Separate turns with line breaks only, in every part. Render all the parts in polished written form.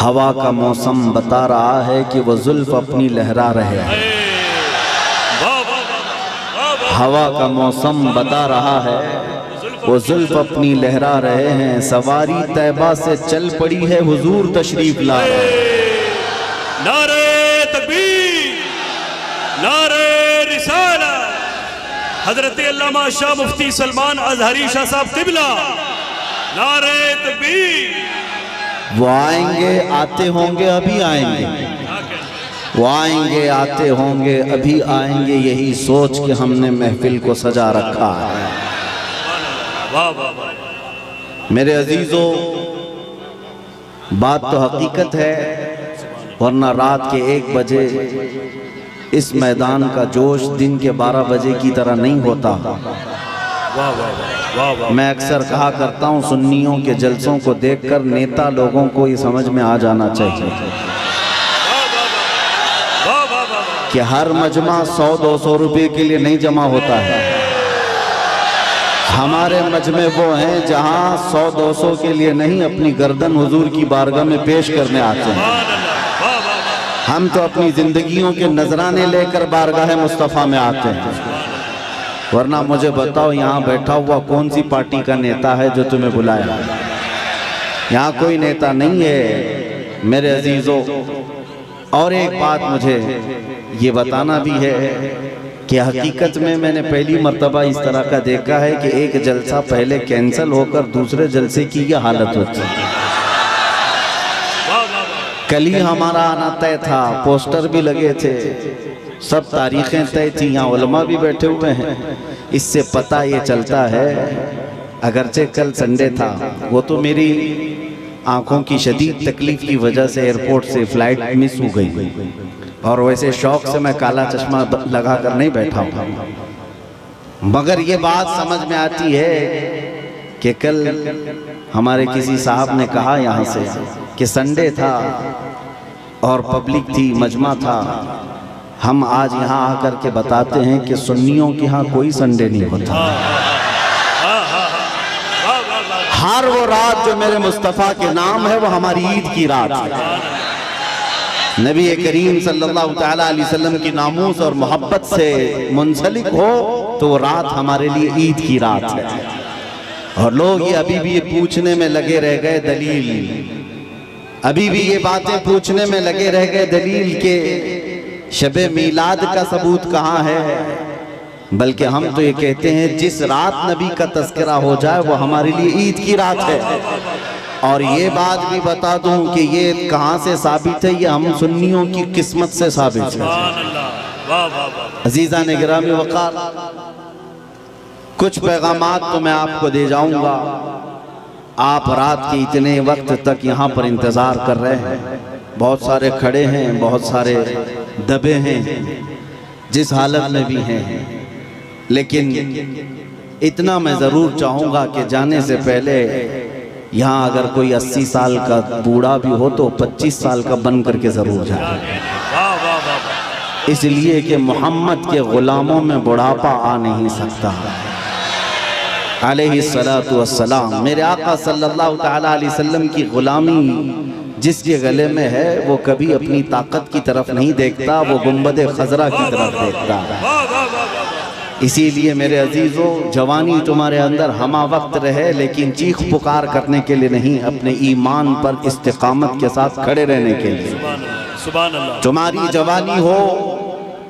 हवा का मौसम बता रहा है कि वो जुल्फ अपनी लहरा रहे हैं। हवा का मौसम बता रहा है वो जुल्फ अपनी लहरा रहे हैं। सवारी तैबा से चल पड़ी है, हुजूर तशरीफ ला रहे हैं।
नारे तकबीर, नारे रिसालत। हजरत अल्लामा शाह मुफ्ती सलमान अजहरी शाह साहब क़िबला, नारे तकबीर।
वो आएंगे, आते होंगे, अभी आएंगे। वो आएंगे, आते होंगे, अभी आएंगे। यही सोच के हमने महफिल को सजा रखा है। मेरे अजीजों, बात तो हकीकत है, वरना रात के 1 बजे इस मैदान का जोश दिन के 12 बजे की तरह नहीं होता। मैं अक्सर कहा करता हूँ, सुन्नियों के जलसों को देखकर नेता लोगों को ये समझ में आ जाना चाहिए कि हर मजमा 100-200 रुपए के लिए नहीं जमा होता है। हमारे मजमे वो हैं जहाँ 100-200 के लिए नहीं, अपनी गर्दन हुजूर की बारगाह में पेश करने आते हैं। हम तो अपनी जिंदगियों के नजराने लेकर बारगाह मुस्तफ़ा में आते हैं। वरना मुझे बताओ, यहाँ बैठा हुआ कौन सी पार्टी का नेता है जो तुम्हें बुलाया? यहाँ कोई नेता नहीं है मेरे अजीजों। और एक बात मुझे ये बताना भी है कि हकीकत में मैंने पहली मर्तबा इस तरह का देखा है कि एक जलसा पहले कैंसिल होकर दूसरे जलसे की यह हालत होती है। कल ही हमारा आना तय था, पोस्टर भी लगे थे, सब तारीखें तय थी, यहाँ उलमा भी बैठे हुए हैं। इससे पता ये चलता है, अगरचे कल संडे था, वो तो मेरी आंखों की शदीद तकलीफ की वजह से एयरपोर्ट से फ्लाइट मिस हो गई, और वैसे शौक से मैं काला चश्मा लगा कर नहीं बैठा हूँ। मगर ये बात समझ में आती है कि कल हमारे किसी साहब ने कहा यहाँ से कि संडे था और पब्लिक थी, मजमा था। हम आज यहाँ आकर के बताते हैं कि सुन्नियों के यहाँ कोई संडे नहीं होता। हर वो रात जो मेरे मुस्तफ़ा के नाम है वो हमारी ईद की रात है। नबी करीम सल्लल्लाहु तआला अलैहि वसल्लम की नामूस और मोहब्बत से मुंसलिक हो तो वो रात हमारे लिए ईद की रात है। और लोग ये अभी भी ये पूछने में लगे रह गए दलील, अभी भी ये बातें पूछने में लगे रह गए दलील के शबे मीलाद का सबूत कहाँ है। बल्कि हम तो ये कहते हैं जिस रात नबी का तज़किरा हो जाए वो हमारे लिए ईद की रात है। और ये बात भी बता दूं कि ये कहाँ से साबित है, ये हम सुन्नियों की किस्मत से साबित है। अजीज़ा ने गिरामी वक़ार, कुछ पैगामात तो मैं आपको दे जाऊंगा। आप रात के इतने वक्त तक यहाँ पर इंतज़ार कर रहे हैं, बहुत सारे खड़े हैं, बहुत सारे दबे हैं, जिस हालत में भी हैं। लेकिन इतना मैं ज़रूर चाहूँगा कि जाने से पहले यहाँ अगर कोई 80 साल का बूढ़ा भी हो तो 25 साल का बन करके ज़रूर जाए, इसलिए कि मोहम्मद के ग़ुलामों में बुढ़ापा आ नहीं सकता। अलैहिस्सलातु वस्सलाम, मेरे आका सल्लल्लाहु तआला अलैहि वसल्लम की ग़ुलामी जिसके गले में है वो कभी अपनी ताकत की तरफ नहीं देखता, वो गुंबद खजरा की तरफ देखता है। इसीलिए मेरे अजीज़ों, जवानी तुम्हारे अंदर हमा वक्त रहे, लेकिन चीख पुकार करने के लिए नहीं, अपने ईमान पर इस्तिकामत के साथ खड़े रहने के लिए। तुम्हारी जवानी हो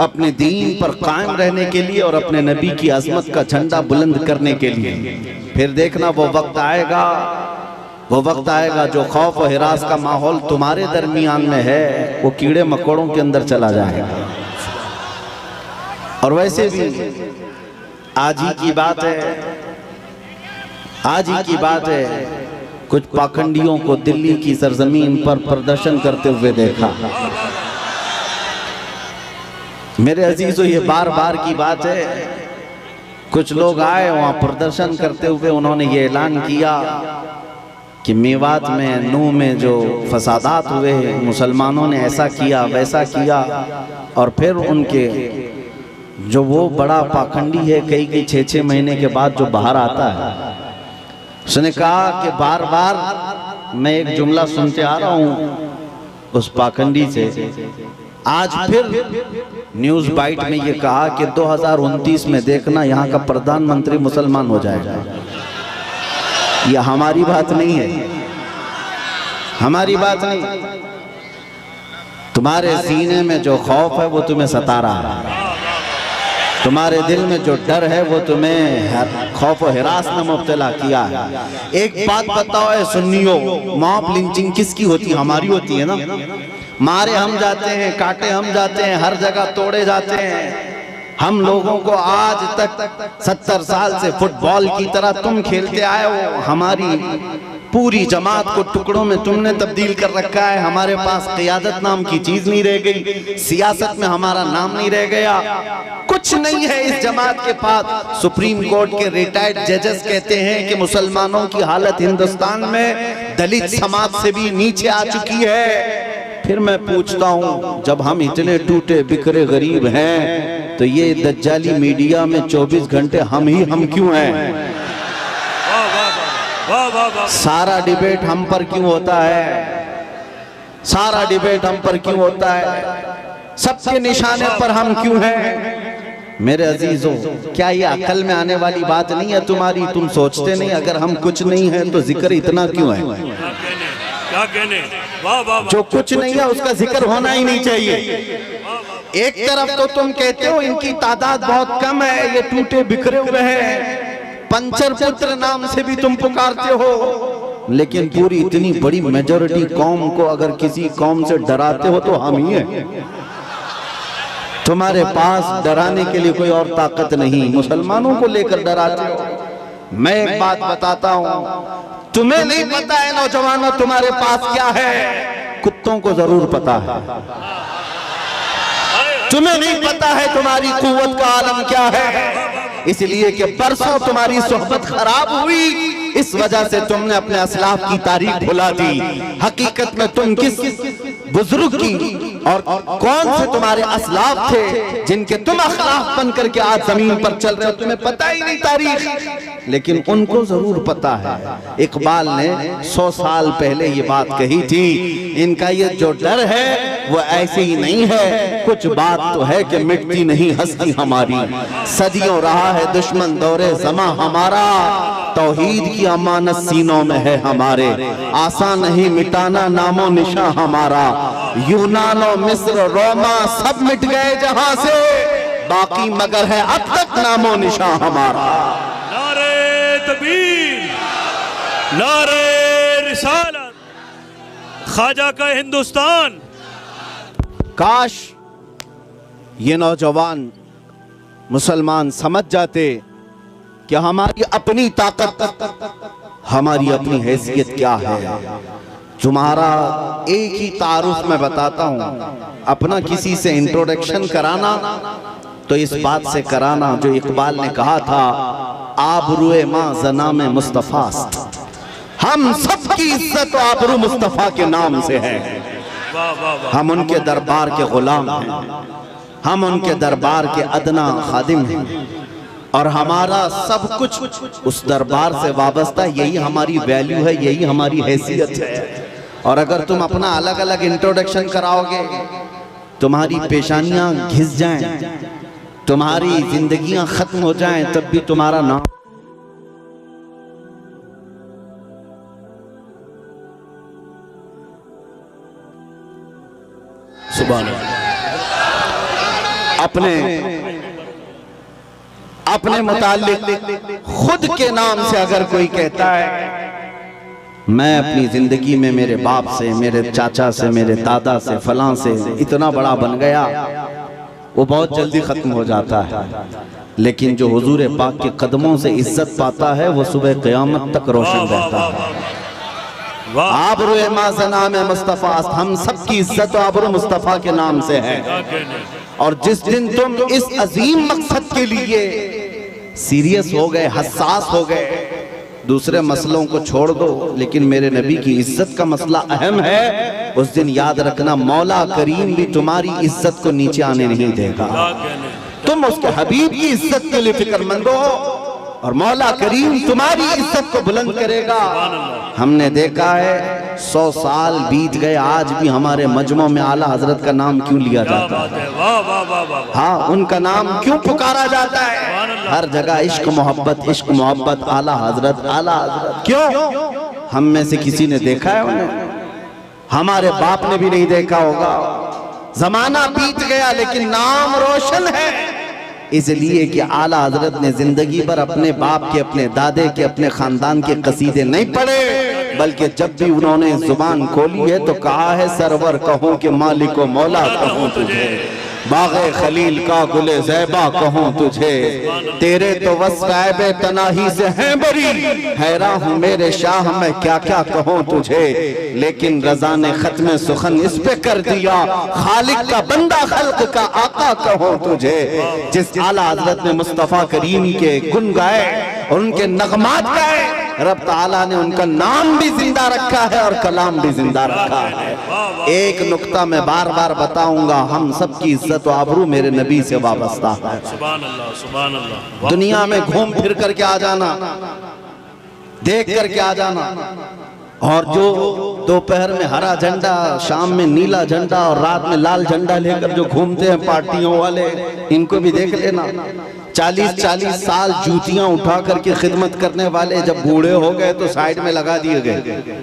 अपने दीन पर कायम रहने के लिए और अपने नबी की अज़मत का झंडा बुलंद करने के लिए। फिर देखना वो वक्त आएगा, वो वक्त आएगा जो खौफ और हिरास का माहौल तुम्हारे दरमियान में है वो कीड़े मकोड़ों के अंदर चला जाएगा। और वैसे भी आज ही की बात है, आज ही की बात है, कुछ पाखंडियों को दिल्ली की सरजमीन पर प्रदर्शन करते हुए देखा। मेरे अजीजों, ये बार बार की बात है, कुछ लोग आए वहाँ प्रदर्शन करते हुए, उन्होंने ये ऐलान किया कि मेवात में, नूह में जो फसादात हुए, मुसलमानों ने ऐसा किया वैसा किया। और फिर उनके जो वो बड़ा पाखंडी है, कई 6-6 महीने के बाद जो बाहर आता है, उसने कहा कि बार बार मैं एक जुमला सुनते आ रहा हूँ उस पाखंडी से आज फिर न्यूज बाइट में ये कहा कि 2029 में देखना यहाँ का प्रधानमंत्री मुसलमान हो जाएगा। ये हमारी बात नहीं है, हमारी बात नहीं। तुम्हारे सीने में जो खौफ है वो तुम्हें सता रहा है, तुम्हारे दिल में जो डर है वो तुम्हें खौफ और हिरास में मुब्तला किया है। एक बात बताओ ऐ सुन्नियों, मॉब लिंचिंग किसकी होती है? हमारी होती है ना। मारे हम जाते हैं, काटे हम जाते हैं, हर जगह तोड़े जाते हैं। हम लोगों को आज तक 70 साल से फुटबॉल की तरह तुम खेलते आए हो। हमारी पूरी जमात को टुकड़ों में तुमने तब्दील कर रखा है। हमारे पास क़ियादत नाम की चीज नहीं रह गई, सियासत में हमारा नाम नहीं रह गया, कुछ नहीं है इस जमात के पास। सुप्रीम कोर्ट के रिटायर्ड जजेस कहते हैं कि मुसलमानों की हालत हिंदुस्तान में दलित समाज से भी नीचे आ चुकी है। फिर मैं पूछता हूँ, जब हम इतने टूटे बिखरे गरीब हैं तो ये दज्जाली मीडिया में 24 घंटे हम क्यों हैं? सारा डिबेट हम पर क्यों होता है? सारा डिबेट हम पर क्यों होता है? सबके निशाने पर हम क्यों हैं? मेरे अजीजों, क्या ये अकल में आने वाली बात नहीं है तुम्हारी? तुम सोचते नहीं अगर हम कुछ नहीं है तो जिक्र इतना क्यों है?
क्या कहने? वाह वाह।
जो कुछ नहीं है उसका जिक्र होना ही नहीं चाहिए। एक तरफ तो तुम कहते हो इनकी तादाद बहुत कम है, ये टूटे बिखरे हुए हैं, पंचर पुत्र नाम से भी तुम पुकारते हो, लेकिन पूरी इतनी बड़ी मेजॉरिटी कौम को अगर किसी कौम से डराते हो तो हम ही हैं। तुम्हारे पास डराने के लिए कोई और ताकत नहीं, मुसलमानों को लेकर डराते हो। मैं एक बात बताता हूं, तुम्हें नहीं पता है नौजवानों तुम्हारे पास क्या है, कुत्तों को जरूर पता है। तुम्हें नहीं पता है तुम्हारी कुव्वत का आलम क्या है, इसलिए कि परसों तुम्हारी सोहबत खराब हुई, इस वजह से तुमने अपने असलाफ की तारीख भुला दी। हकीकत में तुम किस बुजुर्ग की और कौन से तुम्हारे असलाफ थे जिनके तुम अखलाफ बन करके आज जमीन पर चल रहे हो, तुम्हें पता ही नहीं तारीख, लेकिन उनको जरूर पता है। इकबाल ने 100 साल पहले ये बात कही थी, इनका ये जो डर है वो ऐसे ही नहीं है, कुछ बात तो है कि मिटती नहीं हस्ती हमारी। सदियों रहा है दुश्मन दौरे ज़मा हमारा, तौहीद की अमानत सीनों में है हमारे, आसान नहीं मिटाना नामो निशा हमारा। यूनानो मिस्र रोमा सब मिट गए जहां से, बाकी मगर है अब तक नामो निशा हमारा।
नारे तकबीर, नारे रिसालत, ख्वाजा का हिंदुस्तान।
काश ये नौजवान मुसलमान समझ जाते कि हमारी अपनी ताकत, हमारी अपनी हैसियत क्या है। तुम्हारा एक ही तारुफ में बताता हूं, अपना किसी से इंट्रोडक्शन कराना तो इस बात से कराना जो इकबाल ने कहा था, आबरूए मां जना में मुस्तफास्त, हम सबकी इज्जत और आबरू मुस्तफा के नाम से है। हम उनके दरबार के गुलाम हैं, हम उनके दरबार के अदना खादिम हैं, और हमारा सब कुछ उस दरबार से वाबस्ता, यही हमारी वैल्यू है, यही हमारी हैसियत है। और अगर तुम अपना अलग अलग इंट्रोडक्शन कराओगे, तुम्हारी पेशानियां घिस जाएं, तुम्हारी जिंदगियां खत्म हो जाएं, तब भी तुम्हारा नाम सुभान अपने मुताल्लिक खुद के नाम से अगर कोई कहता है मैं अपनी जिंदगी में मेरे बाप से, मेरे चाचा से, मेरे दादा से, फलां से इतना बड़ा बन गया, वो बहुत जल्दी खत्म हो जाता है। लेकिन जो हुजूर पाक के कदमों से इज्जत पाता है वो सुबह क़यामत तक रोशन रहता है। आबरू माज़ना में मुस्तफ़ा, हम सबकी इज्जत आबरू मुस्तफ़ा के नाम से है। और जिस दिन तुम इस अजीम मकसद के लिए सीरियस हो गए, हसास हो गए, दूसरे मसलों को छोड़ दो, लेकिन मेरे नबी की इज्जत का मसला अहम है, उस दिन याद रखना मौला करीम भी तुम्हारी इज्जत को नीचे आने नहीं देगा। तुम उसके हबीब की इज्जत के लिए फिक्रमंद हो और मौला करीम तुम्हारी इज्जत को बुलंद करेगा। हमने देखा है 100 साल बीत गए, आज भी हमारे मजमों में आला हजरत का नाम क्यों लिया जाता है?
वाह वाह वाह वाह।
हाँ, उनका नाम क्यों पुकारा जाता है? हर जगह इश्क मोहब्बत, आला हजरत, आला हजरत। क्यों? हम में से किसी ने देखा है उन्हें? हमारे बाप ने भी नहीं देखा होगा। जमाना बीत गया लेकिन नाम रोशन है, इसलिए कि आला हजरत ने जिंदगी भर अपने बाप के, अपने दादे के, अपने खानदान के कसीदे नहीं पढ़े, बल्कि जब भी उन्होंने जुबान खोली है तो कहा है सरवर कहूं कि मालिक व मौला कहूं तुझे, बाग़े खलील का गुले ज़ैबा कहूं तुझे, तेरे तो वस्फ़ तनाही से है बरी, हैरान हूँ मेरे शाह मैं क्या क्या कहूं तुझे, लेकिन रज़ा ने खत्म सुखन इस पे कर दिया, खालिक का बंदा खल्क का आका कहूं तुझे। जिस आला हज़रत ने मुस्तफ़ा करीम के गुन गाए और उनके नगमात गाए, रब ताला ने उनका नाम भी जिंदा रखा है और कलाम भी जिंदा रखा है। एक नुक्ता मैं बार बार बताऊंगा, हम सब की इज्जत व आबरू मेरे नबी से वाबस्ता है।
सुभान अल्लाह, सुभान अल्लाह।
दुनिया में घूम फिर करके आ जाना, देख करके आ जाना, और जो दोपहर में हरा झंडा, शाम में नीला झंडा और रात में लाल झंडा लेकर जो घूमते हैं पार्टियों वाले, इनको भी देख लेना। 40-40 साल जूतियां उठा करके खिदमत करने वाले जब बूढ़े हो गए तो साइड में लगा दिए गए।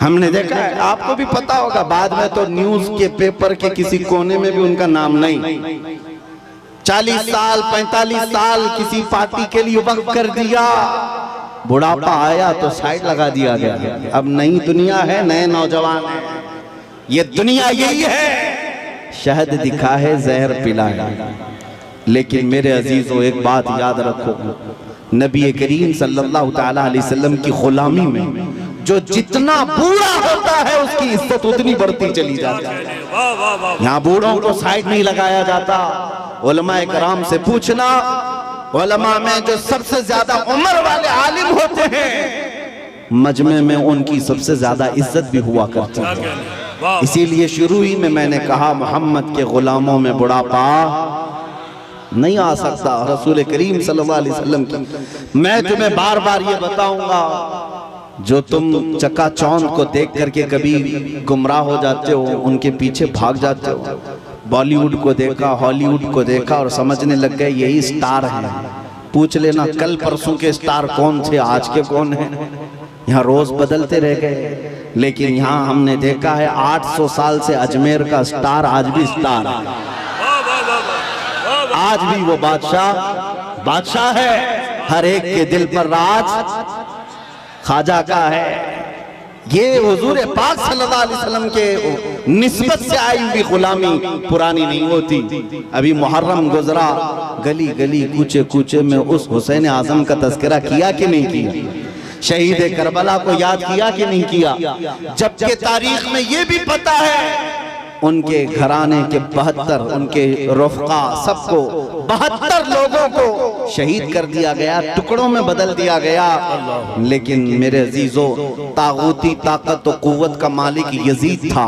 हमने देखा है, आपको भी पता होगा, बाद में तो न्यूज के पेपर के किसी कोने में भी उनका नाम नहीं। 40 साल 45 साल किसी पार्टी के लिए वक्त कर दिया, बुढ़ापा आया तो साइड लगा दिया गया। अब नई दुनिया है, नए नौजवान है, ये दुनिया यही है, शहद दिखा है जहर पिला है। लेकिन मेरे अजीजों एक बात याद रखो, नबी करीम सल्लल्लाहु तआला अलैहि वसल्लम की गुलामी में जो जितना बूढ़ा होता है उसकी इज्जत उतनी बढ़ती चली जाती है। यहाँ बूढ़ों को साइड नहीं लगाया जाता। उलमा इकराम से पूछना, उलमा में जो सबसे ज्यादा उम्र वाले आलिम होते हैं, मजमे में उनकी सबसे ज्यादा इज्जत भी हुआ करती है। इसीलिए शुरू ही में मैंने कहा, मोहम्मद के गुलामों में बुढ़ापा नहीं आ सकता। रसूल करीम सल्लल्लाहु अलैहि वसल्लम की मैं तुम्हें बार बार ये बताऊंगा, जो तुम चकाचौंध को देख करके कभी गुमराह हो जाते हो, उनके पीछे भाग जाते हो, बॉलीवुड को देखा, हॉलीवुड को देखा और समझने लग गए यही स्टार हैं। पूछ लेना कल परसों के स्टार कौन थे, आज के कौन हैं। यहाँ रोज बदलते रह गए, लेकिन यहाँ हमने देखा है 800 साल से अजमेर का स्टार आज भी स्टार है, आज भी वो बादशाह है। हर एक के दिल पर राज ख्वाजा का है। ये हुजूर पाक सल्लल्लाहु अलैहि वसल्लम के निस्बत से आई हुई गुलामी पुरानी नहीं होती। अभी मुहर्रम गुजरा, गली गली कूचे कूचे में उस हुसैन आजम का तज़किरा किया कि नहीं किया? शहीद करबला को याद किया कि नहीं किया? जबकि तारीख में ये भी पता है उनके घराने के 72, उनके रफ़क़ा सबको 72 लोगों को शहीद कर दिया गया, टुकड़ों में बदल दिया गया। लेकिन मेरे अजीजों, तागूती ताकत और कुव्वत का मालिक यजीद था,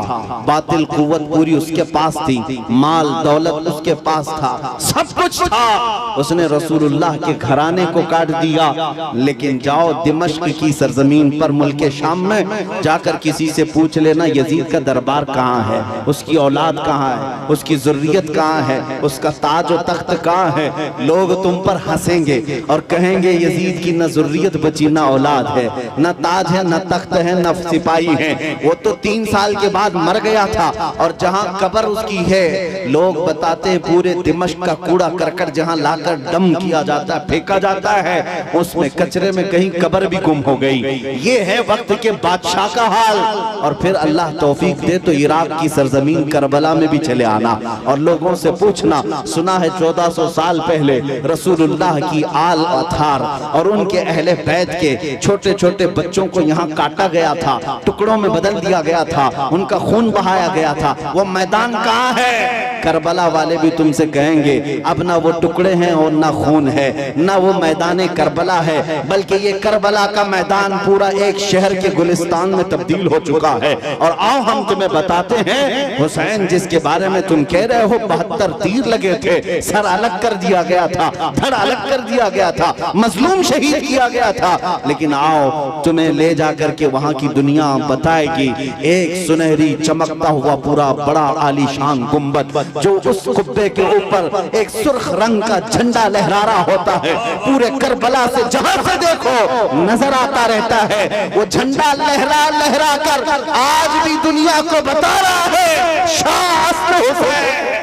बातिल कुव्वत पूरी उसके पास थी, माल दौलत उसके पास था, सब कुछ था। उसने रसूलुल्लाह के घराने को काट दिया। लेकिन जाओ दिमश्क की सरजमीन पर, मुल्क शाम में जाकर किसी से पूछ लेना यजीद का दरबार कहाँ है, उसकी औलाद कहाँ है, उसकी ज़ुर्रियत कहाँ है, उसका ताज और तख्त कहाँ है। लोग तुम पर हंसेंगे और कहेंगे यजीद की न ज़ुर्रियत बची, न औलाद है, न ताज है, न तख्त है, न सिपाही है। वो तो 3 साल के बाद मर गया था, और जहाँ कब्र उसकी है, लोग बताते हैं पूरे दिमश्क का कूड़ा करकट जहाँ लाकर डम किया जाता है, फेंका जाता है, उसमें कचरे में कहीं कब्र भी गुम हो गई। ये है वक्त के बादशाह का हाल। और फिर अल्लाह तौफीक दे तो इराक की सरजमीन करबला में भी चले आना और लोगों से पूछना, सुना है 1400 साल पहले रसूलुल्लाह की आल अथार और उनके अहले बैत के छोटे छोटे बच्चों को यहाँ काटा गया था, टुकड़ों में बदल दिया गया था, उनका खून बहाया गया था। वो मैदान कहाँ है? करबला वाले भी तुमसे कहेंगे अब ना वो टुकड़े हैं और ना खून है, ना वो मैदान करबला है, बल्कि ये करबला का मैदान पूरा एक शहर के गुलिस्तान में तब्दील हो चुका है। और आओ हम तुम्हें बताते हैं, हुसैन जिसके बारे में तुम कह रहे हो 72 तीर लगे थे, सर अलग कर दिया गया था, धड़ अलग कर दिया गया था, मजलूम शहीद किया गया था। लेकिन आओ तुम्हें ले जाकर के वहां की दुनिया बताएगी एक सुनहरी चमकता हुआ पूरा बड़ा आलीशान गुंबद, जो उस कुब्बे के ऊपर एक सुर्ख रंग का झंडा लहरा रहा होता है। पूरे करबला से जहां से देखो नजर आता रहता है। वो झंडा लहरा लहरा कर आज भी दुनिया को बता रहा है शाह असल हुसैन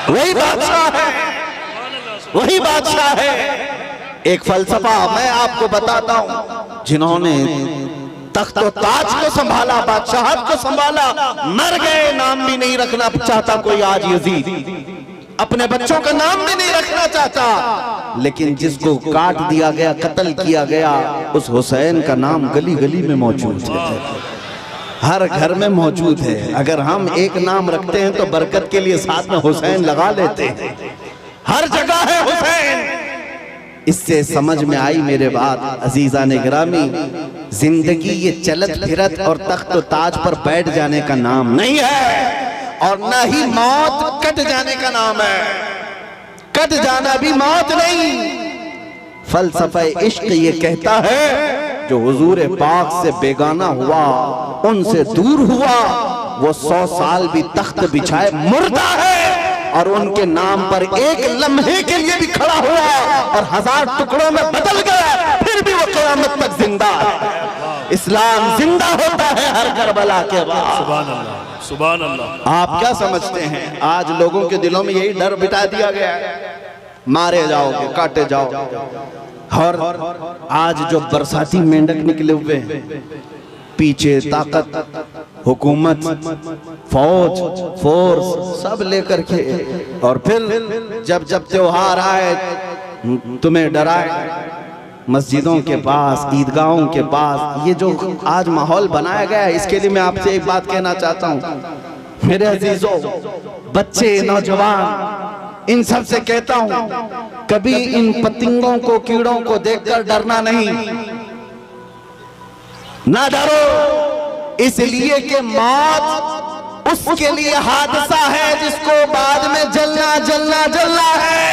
वही बादशाह है, वही बादशाह है। एक फलसफा मैं आपको बताता हूं, जिन्होंने तख्त और ताज को संभाला, बादशाहत को संभाला, मर गए, नाम भी नहीं रखना चाहता कोई आज यजीद, अपने बच्चों का नाम भी नहीं रखना चाहता। लेकिन जिसको काट दिया गया, कत्ल किया गया, उस हुसैन का नाम गली गली में मौजूद है, हर घर में मौजूद है। अगर हम एक नाम रखते हैं तो बरकत के लिए साथ में हुसैन लगा लेते हैं, हर जगह है हुसैन। इससे समझ में आई मेरे बात अजीजा ने गिरामी, जिंदगी ये चलत फिरत और तख्त और ताज पर बैठ जाने का नाम नहीं है, और न ही मौत कट जाने का नाम है। कट जाना भी मौत नहीं। फलसफा इश्क ये कहता है जो हुजूर पाक से बेगाना हुआ, उनसे दूर हुआ, वो 100 साल भी तख्त बिछाए मुर्दा है, और उनके नाम पर एक लम्हे के लिए भी खड़ा हुआ और 1000 टुकड़ों में बदल गया, फिर भी वो क़यामत तक जिंदा है। इस्लाम जिंदा होता है हर करबला के बाद।
सुभान अल्लाह, सुभान अल्लाह।
आप क्या समझते हैं आज लोगों के दिलों में यही डर बिठा दिया गया है, मारे जाओगे, काटे जाओ। और आज जो बरसाती मेंढक निकले हुए हैं, पीछे ताकत, हुकूमत, फौज, फोर्स सब लेकर के, और फिर जब जब त्योहार आए तुम्हें डराए, मस्जिदों के पास, ईदगाहों के पास, ये जो आज माहौल बनाया गया है, इसके लिए मैं आपसे एक बात कहना चाहता हूँ मेरे अजीजों, बच्चे, नौजवान, इन सब से कहता हूँ कभी इन पतंगों को, कीड़ों को देखकर डरना नहीं, ना डरो, इसलिए कि मौत उसके लिए हादसा है जिसको बाद में जलना जलना जलना है।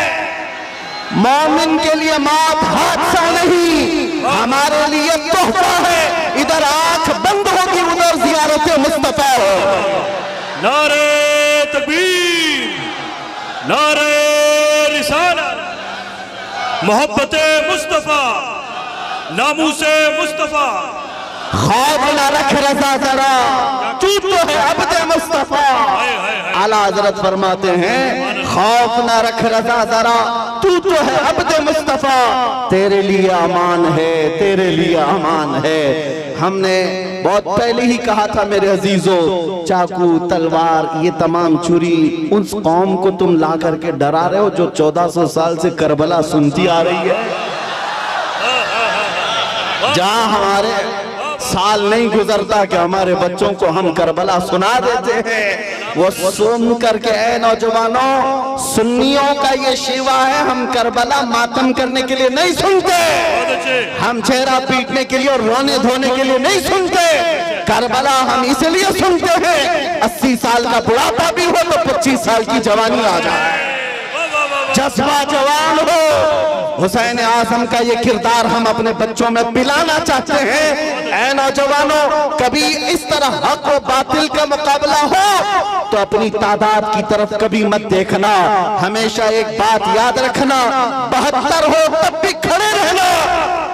मोमिन के लिए मौत हादसा नहीं, हमारे लिए तोहफा है। इधर आंख बंद होगी, उधर ज़ियारत मुस्तफा हो।
नारे तकबीर, नारे रिसालत, मोहब्बते मुस्तफा, नामूसे मुस्तफा।
खौफ न रख रज़ा जरा, तू तो है अब्दे मुस्तफा। आला हज़रत फरमाते हैं खौफ न रख रज़ा जरा, तू तो है अब्दे मुस्तफा, तेरे लिए अमान है, तेरे लिए अमान है। हमने बहुत पहले ही कहा था मेरे अजीजों, चाकू, तलवार, ये तमाम छुरी उस कौम को तुम ला करके डरा रहे हो जो 1400 साल से करबला सुनती आ रही है, जहां हमारे साल नहीं गुजरता कि हमारे बच्चों को हम करबला सुना देते हैं। वो सुन करके, ऐ नौजवानों, सुन्नियों का ये शिवा है, हम करबला मातम करने के लिए नहीं सुनते, हम चेहरा पीटने के लिए और रोने धोने के लिए नहीं सुनते। करबला हम इसलिए सुनते हैं 80 साल का बुढ़ापा भी हो तो 25 साल की जवानी आ जाए, जज्बा जवान हो। हुसैन आज़म का ये किरदार हम अपने बच्चों में पिलाना चाहते हैं। ऐ नौजवानों, कभी इस तरह हक और बातिल का मुकाबला हो तो अपनी तादाद की तरफ कभी मत देखना, हमेशा एक बात याद रखना, 72 हो तब भी खड़े रहना,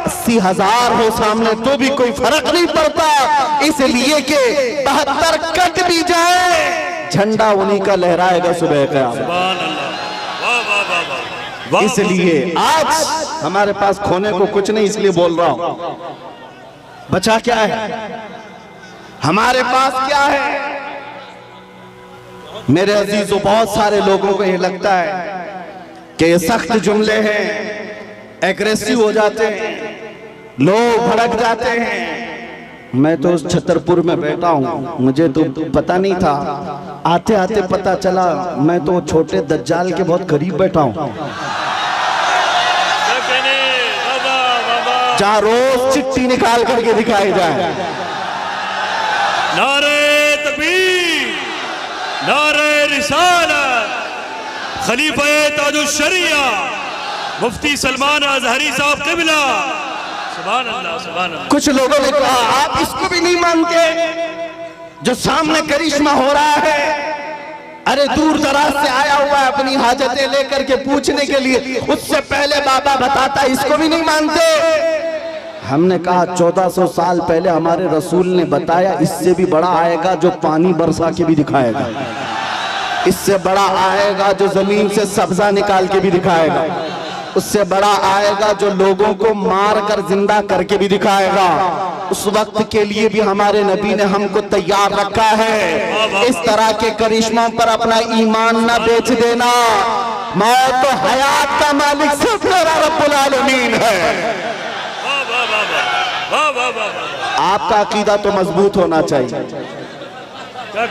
80,000 हो सामने तो भी कोई फर्क नहीं पड़ता, इसलिए कि 72 कट भी जाए झंडा उन्हीं का लहराएगा सुबह का। इसलिए आज हमारे पास खोने को कुछ नहीं, इसलिए बोल रहा हूं, बचा क्या है, हमारे पास क्या है। मेरे अजीजों, बहुत सारे लोगों को ये लगता है कि ये सख्त जुमले हैं, एग्रेसिव हो जाते हैं, लोग भड़क जाते हैं, मैं तो उस छतरपुर में बैठा हूँ, मुझे तो पता नहीं था, आते आते पता चला मैं तो छोटे दज्जाल के बहुत करीब बैठा हूँ, जहाँ रोज चिट्ठी निकाल करके दिखाई जाए।
नारे तकबीर, नारे रिसालत, खलीफा ताजुश्शरिया मुफ्ती सलमान अज़हरी साहब क़िबला, सुभान अल्लाह सुभान अल्लाह।
कुछ लोगों ने कहा आप इसको भी नहीं मानते जो सामने करिश्मा हो रहा है, अरे दूर दराज से आया हुआ है अपनी हाजतें लेकर के पूछने के लिए, उससे पहले बाबा बताता, इसको भी नहीं मानते। हमने कहा 1400 साल पहले हमारे रसूल ने बताया, इससे भी बड़ा आएगा जो पानी बरसा के भी दिखाएगा, इससे बड़ा आएगा जो जमीन से सब्जा निकाल के भी दिखाएगा, उससे बड़ा आएगा जो लोगों को मार कर जिंदा करके भी दिखाएगा। उस वक्त के लिए भी हमारे नबी ने हमको तैयार रखा है। इस तरह के करिश्मों पर अपना ईमान न बेच देना। मौत तो हयात का मालिक सिर्फ मेरा रब्बुल आलमीन है। आपका अकीदा तो मजबूत होना चाहिए।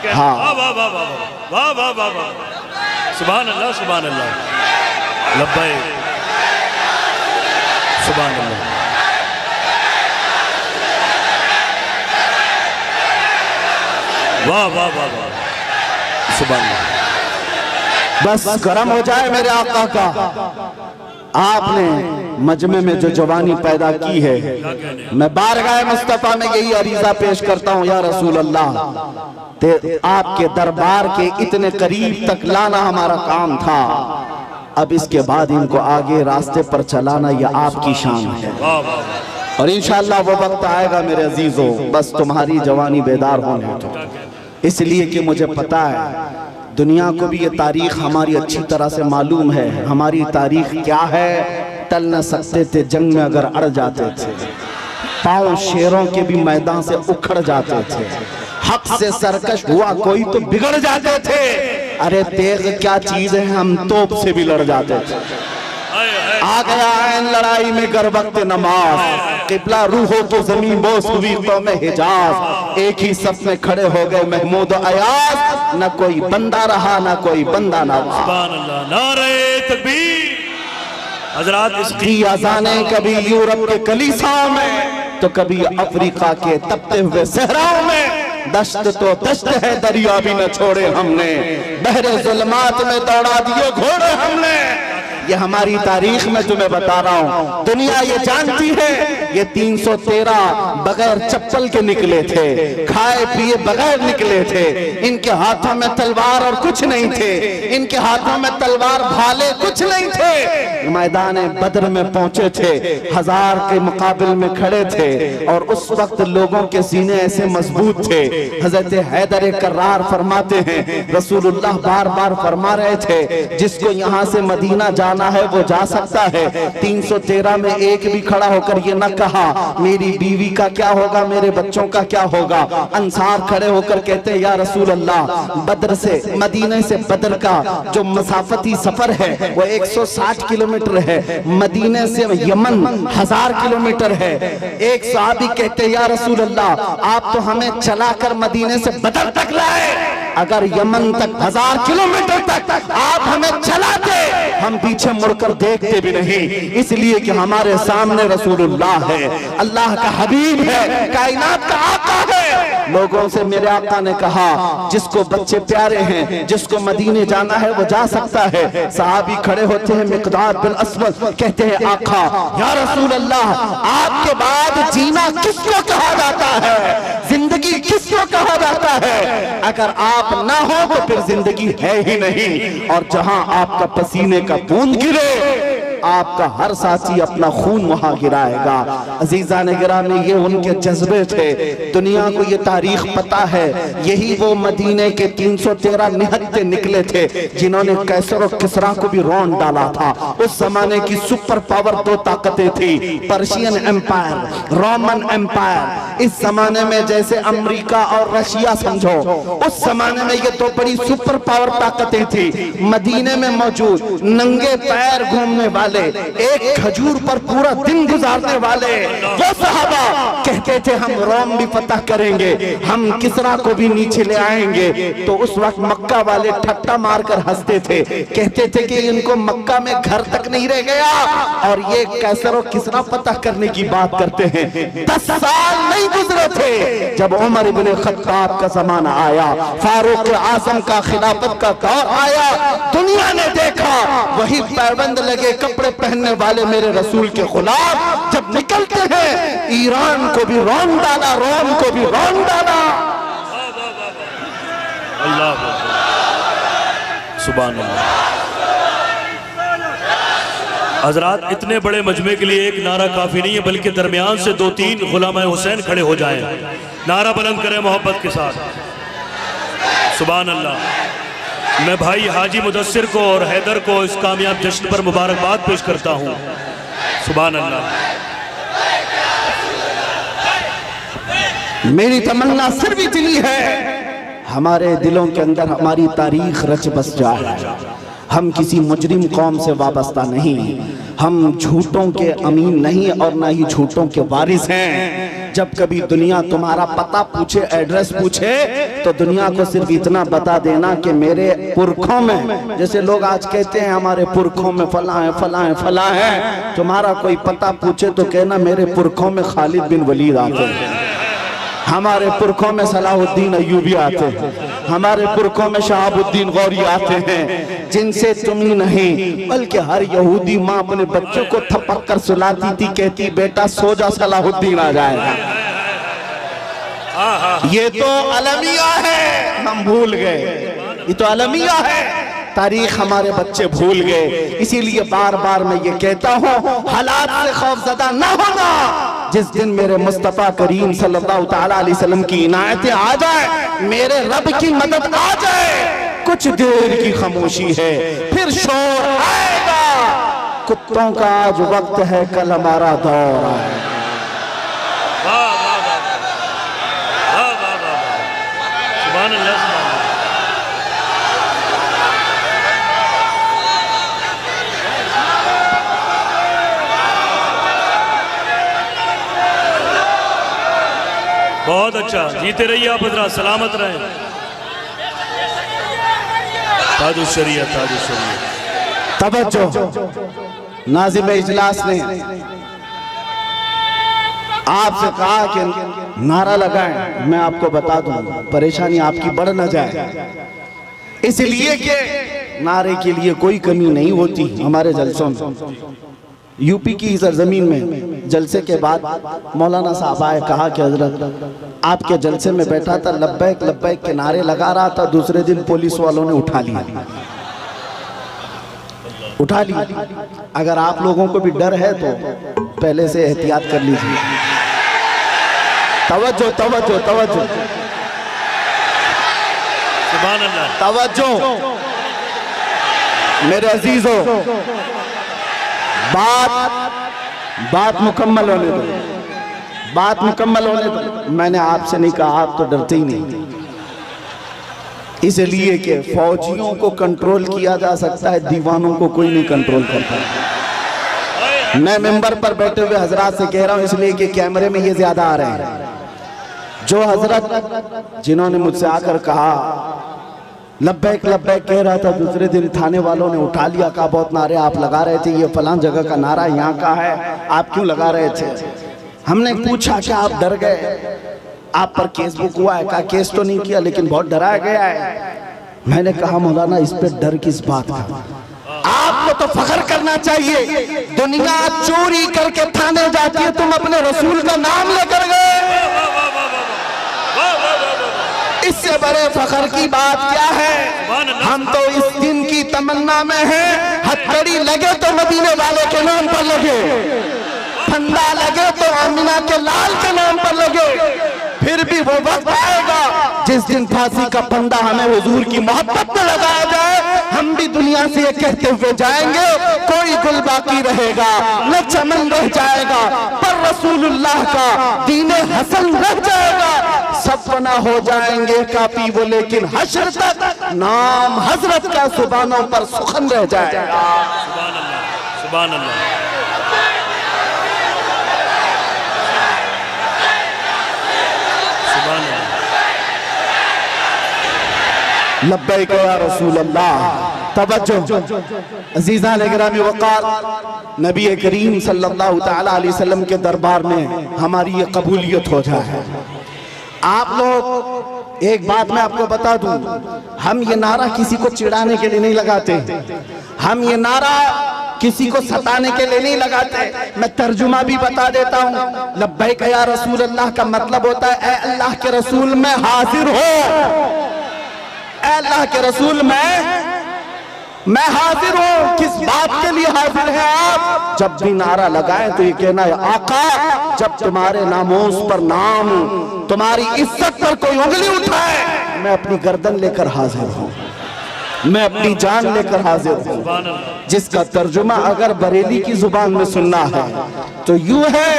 हाँ,
वाह वाह वाह वाह, सुभान अल्लाह सुभान अल्लाह, लब्बैक सुभान अल्लाह। वाह वाह वाह वाह, सुभान अल्लाह।
बस गरम हो जाए मेरे आका का। आपने मजमे में जो जवानी पैदा की है, मैं बारगाह मुस्तफा में यही अरीजा पेश करता हूँ, या रसूल अल्लाह, आपके दरबार के इतने करीब तक लाना हमारा काम था। अब इसके बाद इनको आगे रास्ते पर चलाना यह आपकी शान है, और इंशाअल्लाह वो वक्त आएगा मेरे अजीजों, बस तुम्हारी जवानी बेदार होने दो। इसलिए कि मुझे पता है दुनिया को भी ये तारीख हमारी अच्छी तरह से मालूम है। हमारी तारीख क्या है, टल न सकते थे जंग में अगर अड़ जाते थे, पांव शेरों के भी मैदान से उखड़ जाते थे, हक से सरकश हुआ कोई तो बिगड़ जाते थे। अरे तेग क्या चीज है, हम तोप से भी लड़ जाते थे। आ गया ऐन लड़ाई में गर वक्त नमाज, किबला रूहो तो जमीन बोस हुई कौम हिजाज। एक ही सफ में खड़े हो गए महमूद अयाज, न कोई बंदा रहा न कोई बंदा नवाज।
सुभान अल्लाह, नारे तकबीर। हजरात
इसकी अज़ानें कभी यूरोप के कलीसाओं में, तो कभी अफ्रीका के तपते हुए सहराओं में। दश्त तो दश्त है, दरिया भी न छोड़े हमने, बहरे जुल्मात में दौड़ा दिए घोड़े हमने। ये हमारी तारीख में तुम्हें बता रहा हूँ, दुनिया ये जानती है ये 313 बगैर चप्पल के निकले थे, खाए पिए बगैर निकले थे। इनके हाथों में तलवार और कुछ नहीं थे, इनके हाथों में तलवार भाले कुछ नहीं थे। मैदान बद्र में पहुंचे थे, 1000 के मुकाबिल में खड़े थे, और उस वक्त लोगों के सीने ऐसे मजबूत थे। हजरत हैदर कर्रार फरमाते हैं, रसूलुल्लाह बार बार फरमा रहे थे, जिसको यहाँ से मदीना जाना है वो जा सकता है। 313 में एक भी खड़ा होकर ये न कहा मेरी बीवी का क्या होगा, मेरे बच्चों का क्या होगा। अंसार खड़े होकर कहते हैं, या रसूल अल्लाह, बद्र से मदीने से बद्र का जो मसाफती सफर है वो 160 किलोमीटर है, मदीने से यमन 1000 किलोमीटर है। एक सहाबी कहते हैं, या रसूल अल्लाह, आप तो हमें चलाकर मदीने से बद्र तक लाए, अगर यमन तक 1000 किलोमीटर तक आप हमें चलाते, हम पीछे मुड़कर देखते भी नहीं, इसलिए कि हमारे सामने रसूलुल्लाह है, अल्लाह का हबीब है, कायनात का आका है। लोगों से मेरे आका ने कहा, जिसको बच्चे प्यारे हैं, जिसको मदीने जाना है वो जा सकता है। सहाबी खड़े होते हैं, मिक़दाद बिन अस्वद कहते हैं, आका या रसूल अल्लाह, आपके बाद जीना किसको कहा जाता है, जिंदगी किसको कहा जाता है। अगर आप ना हो तो फिर जिंदगी है ही नहीं, और जहां आपका पसीने का बूंद गिरे आपका हर साथी अपना खून वहां गिराएगा। अजीजा ने गिराने ये उनके जज्बे थे। दुनिया को ये तारीख पता है, यही वो मदीने के 313 निहत्ते निकले थे जिन्होंने कैसर और किसरा को भी रौंद डाला था। उस जमाने की सुपर पावर 2 ताकतें थी, पर्शियन एम्पायर, रोमन एम्पायर। इस जमाने में जैसे अमेरिका और रशिया समझो, उस जमाने में ये 2 बड़ी सुपर पावर ताकतें थी। मदीने में मौजूद नंगे पैर घूमने वाले वाले, एक खजूर पर पूरा दिन गुजारने वाले वो सहाबा कहते थे हम रोम भी फतह करेंगे, हम किसरा को भी नीचे ले आएंगे। तो उस वक्त मक्का वाले ठट्टा मारकर हंसते थे, कहते थे कि इनको मक्का में घर तक नहीं रह गया और ये कैसर और किसरा फतह करने की बात करते हैं। 10 साल नहीं गुजरे थे जब उमर इब्ने खत्ताब का जमाना आया, फारूक आजम का खिलाफत का दौर आया, दुनिया ने देखा वही पैबंद लगे कपड़े पहनने वाले मेरे रसूल के गुलाम जब निकलते हैं, ईरान को भी रौन डाला, रोम को भी रौन डाला।
अल्लाह सुभान अल्लाह। हजरात, इतने बड़े मजमे के लिए एक नारा काफी नहीं है, बल्कि दरमियान से 2-3 गुलाम हुसैन खड़े हो जाएं, नारा बुलंद करें मोहब्बत के साथ। सुभान अल्लाह। मैं भाई हाजी मुदस्सिर को और हैदर को इस कामयाब जश्न पर मुबारकबाद पेश करता हूँ। सुभान अल्लाह।
मेरी तमन्ना सिर्फ इतनी है, हमारे दिलों के अंदर हमारी तारीख रच बस जाए। हम किसी मुजरिम कौम से वाबस्ता नहीं, हम झूठों के अमीन नहीं और ना ही झूठों के वारिस हैं। जब कभी दुनिया तुम्हारा पता पूछे, एड्रेस पूछे, तो दुनिया को सिर्फ इतना बता देना कि मेरे पुरखों में, जैसे लोग आज कहते हैं हमारे पुरखों में फला है फला है फला है, तुम्हारा कोई पता पूछे तो कहना मेरे पुरखों में खालिद बिन वलीद आते हैं, हमारे पुरखों में सलाहुद्दीन अय्यूबी आते हैं, हमारे पुरखों में शहाबुद्दीन गौरी आते हैं, जिनसे तुम ही नहीं बल्कि हर यहूदी माँ अपने बच्चों को थपक कर सुलाती थी, कहती बेटा सो जा सलाहुद्दीन आ जाएगा। ये तो अलमिया है, हम भूल गए, ये तो अलमिया है, तारीख हमारे बच्चे भूल गए। इसीलिए बार बार मैं ये कहता हूँ हालात से खौफजदा न होना। जिस दिन मेरे मुस्तफ़ा करीम सल्लल्लाहु तआला अलैहि वसल्लम की इनायतें आ जाए, मेरे रब की मदद आ जाए, कुछ देर की खामोशी है फिर शोर आएगा। कुत्तों का आज वक्त है, कल हमारा दौर आएगा।
सुभान अल्लाह। बहुत अच्छा, जीते रहिए आप हजरात, सलामत रहें। ताजुश शरीयत, ताजुश शरीयत।
तवज्जो, नाज़िम इजलास ने आपसे कहा कि नारा लगाएं, मैं आपको बता दूं परेशानी आपकी बढ़ न जाए, इसलिए कि नारे के लिए कोई कमी नहीं होती हमारे जलसों में। यूपी की सरजमीन में जलसे के बाद मौलाना साहब आए, कहा कि हजरत आपके जलसे में बैठा था, लब्बैक लब्बैक के नारे लगा रहा था, दूसरे दिन पुलिस वालों ने उठा लिया। अगर आप लोगों को भी डर है तो पहले से एहतियात कर लीजिए। तवज्जो तवज्जो तवज्जो,
सुभान अल्लाह,
तवज्जो मेरे अजीजों, बात मुकम्मल होने दो, बात मुकम्मल होने दो। मैंने आपसे नहीं कहा, आप तो डरते ही नहीं, इसलिए कि फौजियों को कंट्रोल किया जा सकता है, दीवानों को कोई नहीं कंट्रोल करता। मैं मिंबर पर बैठे हुए हजरात से कह रहा हूं, इसलिए कि कैमरे में ये ज्यादा आ रहे हैं। जो हजरत जिन्होंने मुझसे आकर कहा लब्बैक लब्बैक कह रहा था, दूसरे दिन थाने वालों ने उठा लिया, कहा बहुत नारे आप लगा रहे थे, ये फलां जगह का नारा यहाँ का है, आप क्यों लगा रहे थे? हमने पूछा कि आप डर गए, आप पर केस बुक हुआ है? कहा केस तो नहीं किया लेकिन बहुत डराया गया है। मैंने कहा मौलाना इस पे डर किस बात का? आपको तो फख्र करना चाहिए, दुनिया चोरी करके थाने जाती है, तुम अपने रसूल का नाम लेकर गए, इससे बड़े फख्र की बात क्या है? हम तो इस दिन की तमन्ना में हैं, हथकड़ी लगे तो मदीने वाले के नाम पर लगे, फंदा लगे तो आमिना के लाल के नाम पर लगे। फिर भी वो वक्त आएगा जिस दिन फांसी का फंदा हमें हुजूर की मोहब्बत में लगाया जाए, हम भी दुनिया से ये कहते हुए जाएंगे, कोई गुल बाकी रहेगा न चमन रह जाएगा, पर रसूलुल्लाह का दीने हसन रह जाएगा। सब फना हो जाएंगे काफी वो, लेकिन हश्र तक नाम हजरत का सुबानों पर सुखन रह जाएगा।
सुभान अल्लाह। सुभान अल्लाह।
लब्बैक या रसूल अल्लाह। तवज्जो अज़ीज़ान गिरामी वक़ार, नबी करीम सल्लल्लाहु तआला अलैहि वसल्लम के दरबार में हमारी ये कबूलियत हो जाए। आप लोग, एक बात मैं आपको बता दूं, हम ये नारा किसी को चिढ़ाने के लिए नहीं लगाते, हम ये नारा किसी को सताने के लिए नहीं लगाते। मैं तर्जुमा भी बता देता हूँ। लब्बैक या रसूल अल्लाह का मतलब होता है, ए अल्लाह के रसूल मैं हाजिर हो, ए अल्लाह के रसूल मैं हाजिर हूँ। किस बात के लिए हाजिर है आप? जब भी नारा लगाएं तो ये कहना है, आका जब तुम्हारे नामोस पर नाम, तुम्हारी इज्जत पर कोई उंगली उठाए, मैं अपनी गर्दन लेकर हाजिर हूँ, मैं अपनी जान लेकर हाजिर हूँ। जिसका तर्जुमा अगर बरेली की जुबान में सुनना है तो यूं है,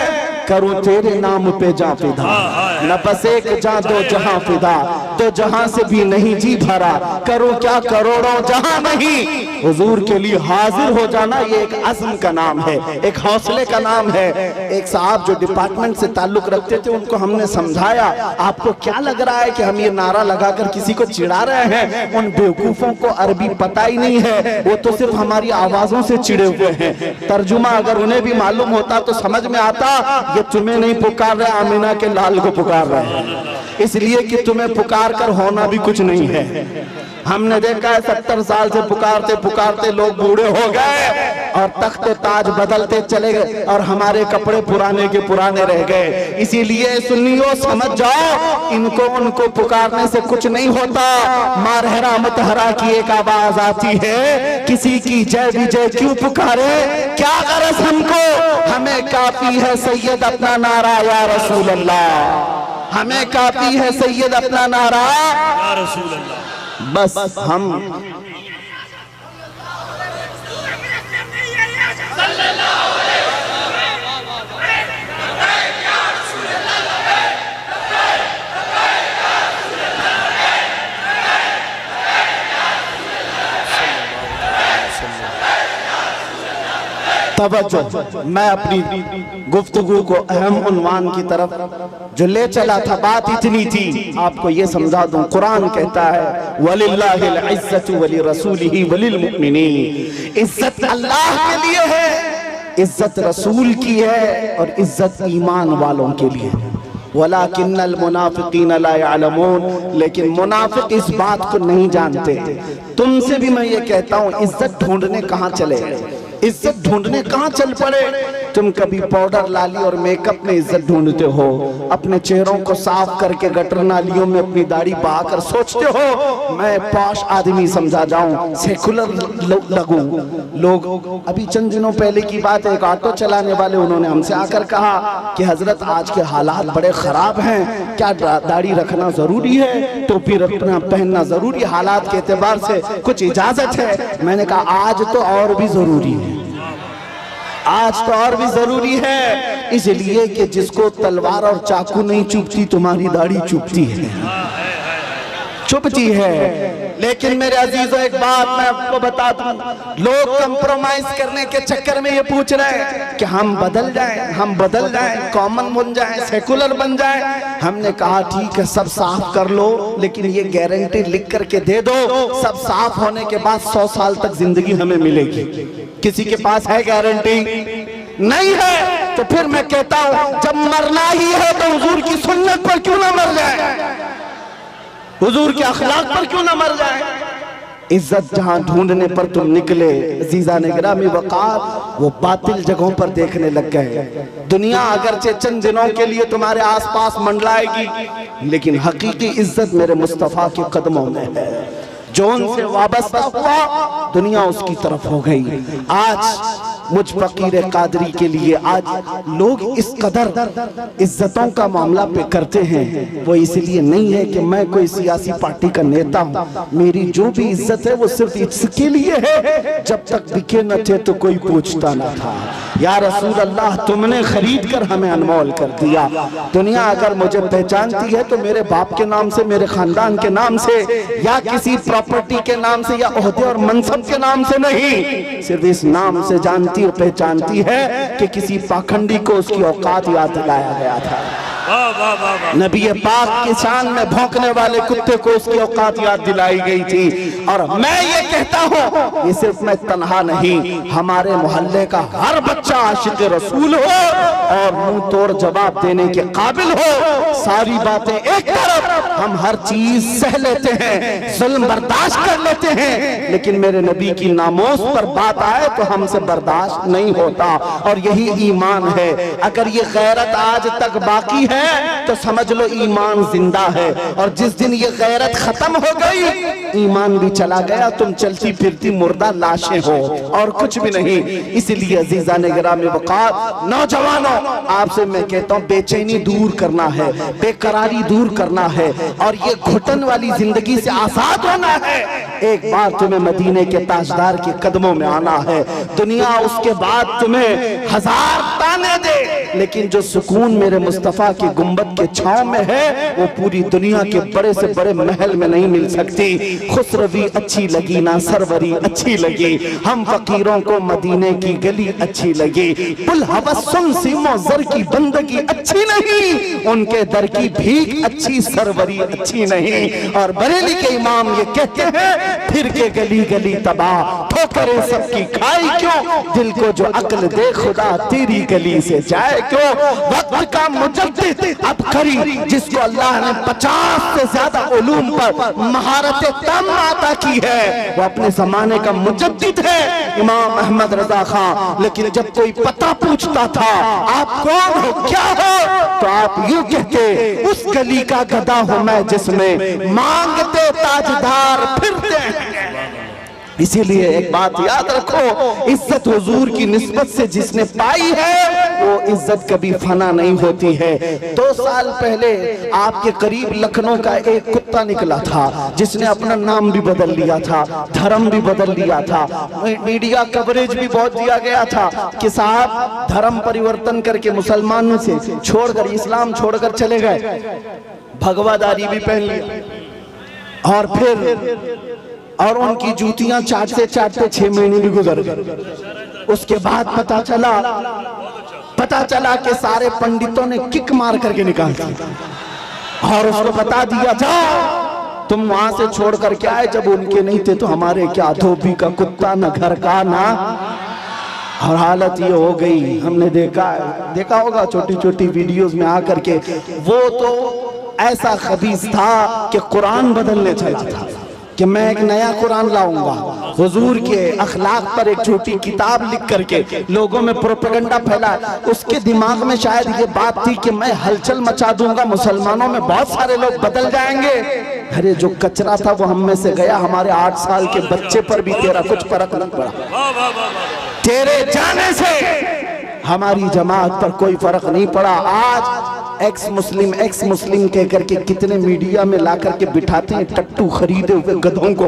करूं तेरे नाम पे जा फिदा, न बस एक जा दो जहां फिदा, तो जहां से भी नहीं जी भरा, करूं क्या करोड़ों जहां नहीं। हुजूर के लिए हाजिर हो जाना ये एक अज़्म का नाम है, एक हौसले का नाम है। एक साहब जो डिपार्टमेंट से ताल्लुक रखते थे, उनको हमने समझाया, आपको क्या लग रहा है कि हम ये नारा लगाकर किसी को चिढ़ा रहे हैं? उन बेवकूफों को अरबी पता ही नहीं है, वो तो सिर्फ हमारी आवाजों से चिढ़े हुए हैं। तर्जुमा अगर उन्हें भी मालूम होता तो समझ में आता, ये तुम्हें नहीं पुकार रहे, आमिना के लाल को पुकार रहे हैं, इसलिए कि तुम्हें पुकार कर होना भी कुछ नहीं है। हमने देखा है 70 साल से पुकारते पुकारते लोग बूढ़े हो गए और तख्त ताज बदलते चले गए और हमारे कपड़े पुराने के पुराने रह गए। इसीलिए सुन्नियों समझ जाओ, इनको उनको पुकारने से कुछ नहीं होता। मारहरा मतहरा की एक आवाज आती है, किसी की जय विजय क्यों पुकारे, क्या गरज हमको, हमें काफी है सैयद अपना नारा या रसूल अल्लाह, हमें काफी है सैयद अपना नारा
या रसूल अल्लाह।
बस हम तवज्जो, मैं अपनी गुफ्तगू को अहम उन्वान की तरफ जो ले चला था, बात इतनी थी, आपको ये समझा दूं। कुरान कहता है, वलिल्लाहिल इज्जतु वलिरसूलिही वलिलमुमिनीन, इज्जत अल्लाह के लिए है, इज्जत रसूल की है और इज्जत ईमान वालों के लिए। वलाकिन्नल मुनाफिकीन ला यअलमून, लेकिन मुनाफिक इस बात को नहीं जानते। तुमसे भी मैं ये कहता हूँ, इज्जत ढूंढने कहाँ चले, इज्जत ढूंढने कहाँ चल पड़े। तुम कभी पाउडर लाली और मेकअप में इज्जत ढूंढते हो, अपने चेहरों को साफ करके गटर नालियों में अपनी दाढ़ी बहाकर सोचते हो मैं पॉश आदमी समझा जाऊं, सेकुलर लगूं। लोग, अभी चंद दिनों पहले की बात है, एक ऑटो चलाने वाले, उन्होंने हमसे आकर कहा कि हजरत आज के हालात बड़े खराब हैं, क्या दाढ़ी रखना जरूरी है, टोपी रखना पहनना जरूरी, हालात के एतबार से कुछ इजाजत है? मैंने कहा आज तो और भी जरूरी है, आज तो और भी जरूरी है, इसलिए कि जिसको तलवार और चाकू नहीं चुभती, तुम्हारी दाढ़ी चुभती है, चुभती है। लेकिन मेरे अजीजों, एक बात मैं आपको बता दूं, लोग कंप्रोमाइज करने के चक्कर में ये पूछ रहे हैं कि हम बदल जाएं, हम बदल जाएं, कॉमन बन जाएं, सेकुलर बन जाएं। हमने कहा ठीक है, सब साफ कर लो, लेकिन ये गारंटी लिख करके दे दो, सब साफ होने के बाद 100 साल तक जिंदगी हमें मिलेगी। किसी के पास है गारंटी? नहीं है। तो फिर मैं कहता हूं, जब मरना ही है तो हुजूर की सुन्नत पर क्यों ना मर जाए, हुजूर के अखलाक पर क्यों ना मर जाए। इज्जत जहां ढूंढने पर तुम निकले, अज़ीज़ान गिरामी वक़ार, वो बातिल जगहों पर देखने लग गए। दुनिया अगरचे चंद दिनों के लिए तुम्हारे आसपास मंडलाएगी, लेकिन हकीकी इज्जत मेरे मुस्तफ़ा के कदमों में है। जो उनसे वाबस्ता हुआ, दुनिया उसकी तरफ हो गई। आज मुझ फकीर कादरी के लिए आज लोग इस कदर इज्जतों का मामला पे करते हैं, वो इसलिए नहीं है कि मैं कोई सियासी पार्टी का नेता हूँ। मेरी जो भी इज्जत है वो सिर्फ इसके लिए है, जब तक बिके न थे तो कोई पूछता न था। या रसूल अल्लाह, तुमने खरीद कर हमें अनमोल कर दिया। दुनिया अगर मुझे पहचानती है तो मेरे बाप के नाम से, मेरे खानदान के नाम से, या किसी प्रॉपर्टी के नाम से, या ओहदे और मनसब के नाम से नहीं, सिर्फ इस नाम से जानती जानती और पहचानती है कि किसी पाखंडी को उसकी औकात याद दिलाया गया था।
वाह वाह वाह वाह।
नबी पाक की शान में भौंकने वाले कुत्ते को उसकी औकात याद दिलाई गई थी। और मैं ये कहता हूँ, ये सिर्फ मैं तन्हा नहीं, हमारे मोहल्ले का हर बच्चा आशिक रसूल हो और मुंह तोड़ जवाब देने के काबिल हो। सारी बातें एक तरफ, हम हर चीज सह लेते हैं, जुल्म बर्दाश्त कर लेते हैं, लेकिन मेरे नबी की नामोस पर बात आए तो हमसे बर्दाश्त नहीं होता। और यही ईमान है। अगर ये गैरत आज तक बाकी है तो समझ लो ईमान जिंदा है, और जिस दिन ये गैरत खत्म हो गई ईमान भी चला गया, तुम चलती फिरती मुर्दा लाशें हो और कुछ भी नहीं। इसलिए अजीजान गिरामी वक़ार, नौजवानों, आपसे मैं कहता हूँ बेचैनी दूर करना है, बेकरारी दूर करना है, और ये घुटन वाली जिंदगी से आजाद होना है। एक बार तुम्हें मदीने के ताजदार के कदमों में आना है। दुनिया उसके बाद तुम्हें हजार ताने दे, लेकिन जो सुकून मेरे मुस्तफा के गुंबद के छांव में है वो पूरी दुनिया के बड़े से बड़े महल में नहीं मिल सकती। खुसरवी अच्छी लगी ना सरवरी अच्छी लगी, हम फकीरों को मदीने की गली अच्छी लगी। पुल हवस्सुन सीमो जर की बंदगी अच्छी नहीं, उनके दर की भीख अच्छी सरवरी अच्छी नहीं। और बरेली के इमाम ये कहते हैं, फिर के गली गली तबाह ठोकरें सबकी खाई क्यों, दिल को जो अक्ल दे खुदा तेरी गली से जाए क्यों। वक्त का मुजद्दिद अब करी जिसको अल्लाह ने 50 से ज्यादा उलूम पर महारत तम अता की है, वो अपने जमाने का मुजद्दिद है, इमाम अहमद रजा खां। लेकिन जब कोई पता पूछता था आप कौन हो क्या हो, तो आप यूं कहते, उस गली का गधा हूं मैं जिसमें मांगते ताजदार फिरते हैं। इसीलिए एक बात याद रखो, इज्जत हुजूर की निस्बत से जिसने पाई है वो इज्जत कभी फना नहीं होती है। 2 साल पहले आपके करीब लखनऊ का एक कुत्ता निकला था जिसने अपना नाम भी बदल लिया था, धर्म भी बदल लिया था, मीडिया कवरेज भी बहुत दिया गया था कि साहब धर्म परिवर्तन करके मुसलमानों से छोड़कर इस्लाम छोड़कर चले गए, भगवादारी भी पहन लिया, और फिर और उनकी जूतियां चाटते चाटते 6 महीने भी गुजर गए। उसके बाद पता चला कि सारे पंडितों ने किक मार करके निकाल दिया और उसको बता दिया, जाओ तुम वहां से छोड़ करके आए, जब उनके नहीं थे तो हमारे क्या, धोबी का कुत्ता न घर का ना। और हालत ये हो गई, हमने देखा होगा छोटी छोटी वीडियोस में आकर के, वो तो ऐसा खबीस था कि कुरान बदलने चला था कि मैं एक नया कुरान लाऊंगा, हुजूर के अखलाक पर एक छोटी किताब लिख करके लोगों में प्रोपेगेंडा फैला। उसके दिमाग में शायद ये बात थी कि मैं हलचल मचा दूंगा, मुसलमानों में बहुत सारे लोग बदल जाएंगे। अरे जो कचरा था वो हम में से गया, हमारे 8 साल के बच्चे पर भी तेरा कुछ फर्क नहीं पड़ा, तेरे जाने से हमारी जमात पर कोई फर्क नहीं पड़ा। आज एक्स मुस्लिम कह करके कितने मीडिया में ला करके बिठाते हैं, टट्टू खरीदे हुए गधों को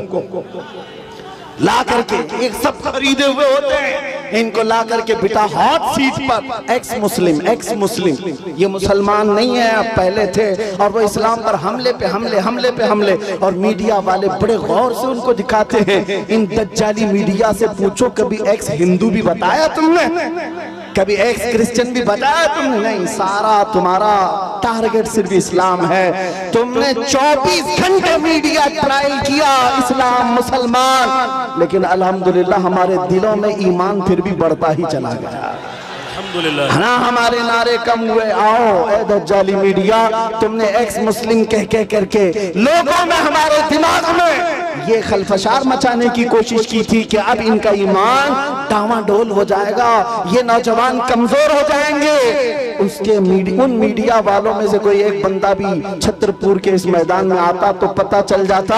ला करके, एक सब खरीदे हुए होते हैं, इनको ला करके बिठा हॉट सीट पर, एक्स मुस्लिम। ये मुसलमान नहीं है, अब पहले थे, और वो इस्लाम पर हमले पे हमले। और मीडिया वाले बड़े गौर से उनको दिखाते हैं। इन दज्जाली मीडिया से पूछो, कभी एक्स हिंदू भी बताया तुमने, कभी एक्स क्रिश्चियन भी बताया तुमने? नहीं, सारा तुम्हारा टारगेट सिर्फ इस्लाम है। तुमने 24 घंटे मीडिया ट्रायल किया, इस्लाम मुसलमान, लेकिन अल्हम्दुलिल्लाह हमारे दिलों में ईमान फिर भी बढ़ता ही चला गया। हाँ, हमारे नारे कम हुए। आओ ए दज्जाली मीडिया, तुमने एक्स मुस्लिम कह करके लोगों में, हमारे दिमाग में ये खलफशार मचाने की कोशिश की थी कि अब इनका ईमान डावाडोल हो जाएगा, ये नौजवान कमजोर हो जाएंगे। उसके उन मीडिया वालों में से कोई एक बंदा भी छतरपुर के इस मैदान में आता तो पता चल जाता,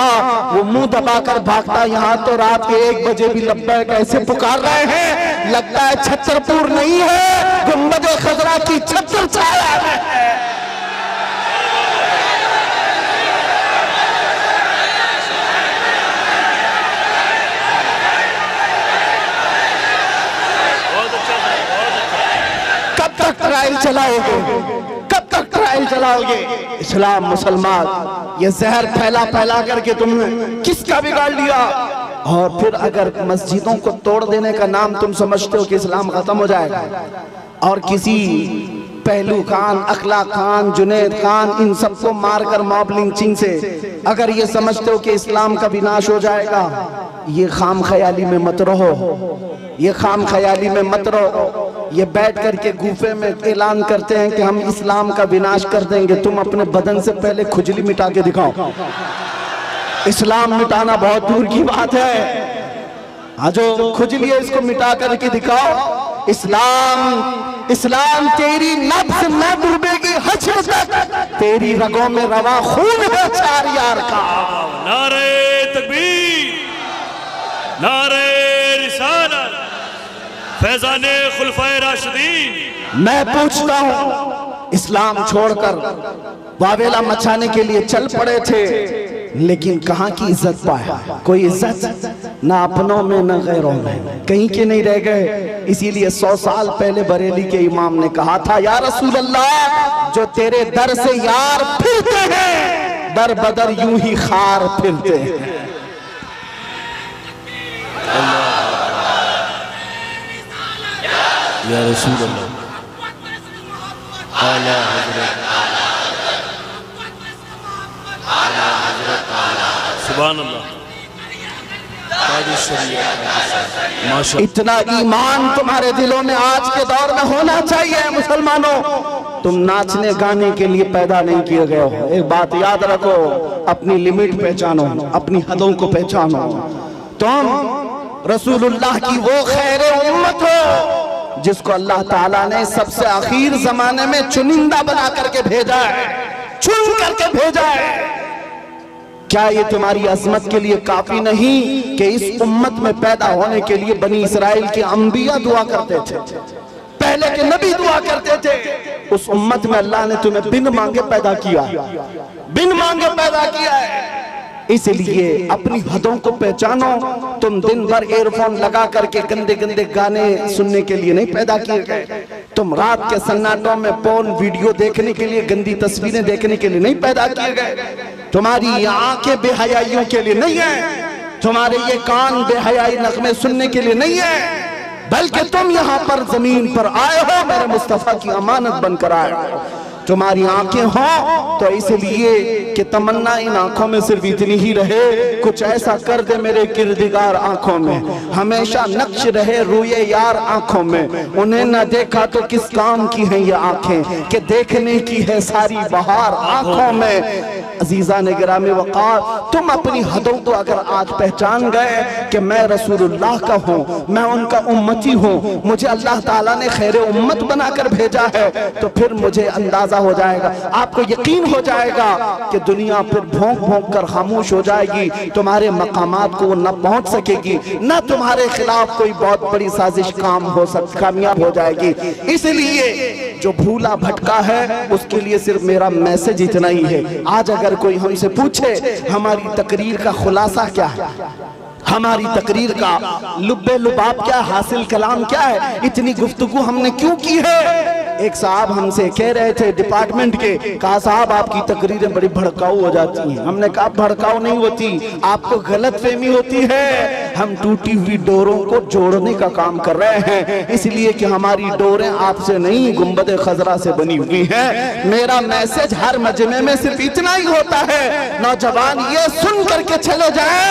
वो मुंह दबाकर भागता, यहाँ तो रात के 1 बजे भी लब्बैक कैसे पुकार रहे हैं, लगता है छतरपुर नहीं है, गुंबद खजरा की छतर छाया है। कब तक ट्रायल चलाओगे? कब तक ट्रायल चलाओगे? इस्लाम मुसलमान, ये जहर फैला फैला करके तुमने किसका बिगाड़ लिया? और फिर अगर मस्जिदों को तोड़ देने का नाम तुम समझते हो कि इस्लाम खत्म हो जाएगा, और किसी पहलू खान, अखला खान, जुनैद खान, इन सबको मारकर मॉब लिंचिंग से अगर ये समझते हो कि इस्लाम का विनाश हो जाएगा, ये खाम ख्याली में मत रहो, ये खाम ख्याली में मत रहो। ये बैठ करके गुफे में ऐलान करते हैं कि हम इस्लाम का विनाश कर देंगे। तुम अपने बदन से पहले खुजली मिटा के दिखाओ। इस्लाम मिटाना बहुत दूर की बात है। जो खुजली है इसको मिटा करके दिखाओ। इस्लाम तेरी नफ्स न डूबेगी हश्र तक, तेरी रगों में रवा खून है चार यार का।
नारे तकबीर, नारे रिसालत, फैज़ाने खुलफाए राशिदीन।
मैं पूछता हूँ, इस्लाम छोड़कर वावेला मचाने के लिए चल पड़े थे, लेकिन कहाँ की इज्जत पाया? कोई इज्जत ना अपनों में ना गैरों में, कहीं के नहीं रह गए। इसीलिए 100 साल पहले बरेली के इमाम ने कहा था, या रसूल अल्लाह, जो तेरे दर से यार फिरते हैं, दर बदर यूं ही खार फिरते हैं।
या रसूल अल्लाह, आला हज़रत, सुभान अल्लाह।
इतना ईमान तुम्हारे दिलों में आज के दौर में होना चाहिए। मुसलमानों, तुम नाचने गाने के लिए पैदा नहीं किए गए हो। एक बात याद रखो, अपनी लिमिट पहचानो, अपनी हदों को पहचानो। तुम रसूलुल्लाह की वो खैर उम्मत हो जिसको अल्लाह ताला ने सबसे आखिर जमाने में चुनिंदा बना करके भेजा है, चुन करके भेजा है। क्या ये तुम्हारी अजमत के लिए काफी नहीं कि इस उम्मत में पैदा होने के लिए बनी इसराइल के अंबिया दुआ करते थे, पहले के नबी दुआ करते थे? उस उम्मत में अल्लाह ने तुम्हें बिन मांगे पैदा किया, बिन मांगे पैदा किया है। इसलिए अपनी हदों को पहचानो। तुम दिन भर एयरफोन लगा करके गंदे गंदे गाने सुनने के लिए नहीं पैदा किए गए। तुम रात के सन्नाटों में पोर्न वीडियो देखने के लिए, गंदी तस्वीरें देखने के लिए नहीं पैदा किए गए। तुम्हारी ये आंखें बेहयाइयों के लिए नहीं है, तुम्हारे ये कान बेहयाई नगमे सुनने के लिए नहीं है, बल्कि तुम यहाँ पर जमीन पर आए हो, मेरे मुस्तफा की अमानत बनकर आए हो। तुम्हारी आंखें हो तो इसलिए कि तमन्ना इन आंखों में सिर्फ इतनी ही रहे, कुछ ऐसा कर दे मेरे किरदिगार आंखों में, हमेशा नक्श रहे रूए यार आंखों में। उन्हें न देखा तो किस काम की हैं ये आंखें, कि देखने की है सारी बहार आंखों में। अजीजा ने गिरामी वक़ार, तुम अपनी हदों को अगर आज पहचान गए कि मैं रसूलुल्लाह का हूँ, मैं उनका उम्मती हूँ, मुझे अल्लाह ताला ने खैर उम्मत बनाकर भेजा है, तो फिर मुझे अंदाजा हो जाएगा, आपको यकीन हो जाएगा कि दुनिया फिर भौंक भौंक कर खामोश हो जाएगी, तुम्हारे मकामात को वो न पहुंच सकेगी, न तुम्हारे खिलाफ कोई बहुत बड़ी साजिश कामयाब हो जाएगी। इसलिए जो भूला भटका है उसके लिए सिर्फ मेरा मैसेज इतना ही है। आज अगर कोई हमसे पूछे हमारी तकरीर का खुलासा क्या है, हमारी तकरीर का लुब्बे लुबाब क्या, हासिल कलाम क्या है, इतनी गुफ्तगू हमने क्यों की है? एक साहब हमसे कह रहे थे डिपार्टमेंट के, कहा साहब आपकी तकरीरें बड़ी भड़काऊ हो जाती हैं। हमने कहा भड़काऊ नहीं होती, आपको गलत फहमी होती है। हम टूटी हुई डोरों को जोड़ने का काम कर रहे हैं, इसलिए कि हमारी डोरें आपसे नहीं गुंबद खजरा से बनी हुई हैं। मेरा मैसेज हर मजमे में सिर्फ इतना ही होता है, नौजवान ये सुन करके चले जाए,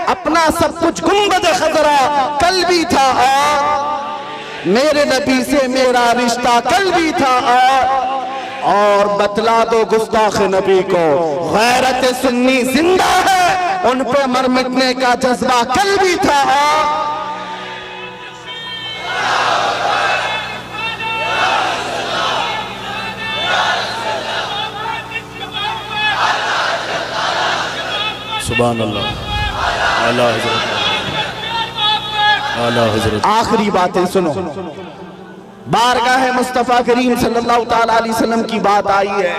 अपना सब कुछ गुंबद खजरा कल भी था और मेरे नबी से मेरा रिश्ता कल भी था, और बतला दो गुस्ताख नबी को गैरत सुन्नी जिंदा है, उन पे मर मिटने का जज्बा कल भी था।
सुभान अल्लाह। आला हज़रत, आला हज़रत।
आखिरी बातें सुनो, बारगाह मुस्तफ़ा करीम सल्लल्लाहु ताला अलैहि वसल्लम की बात आई है।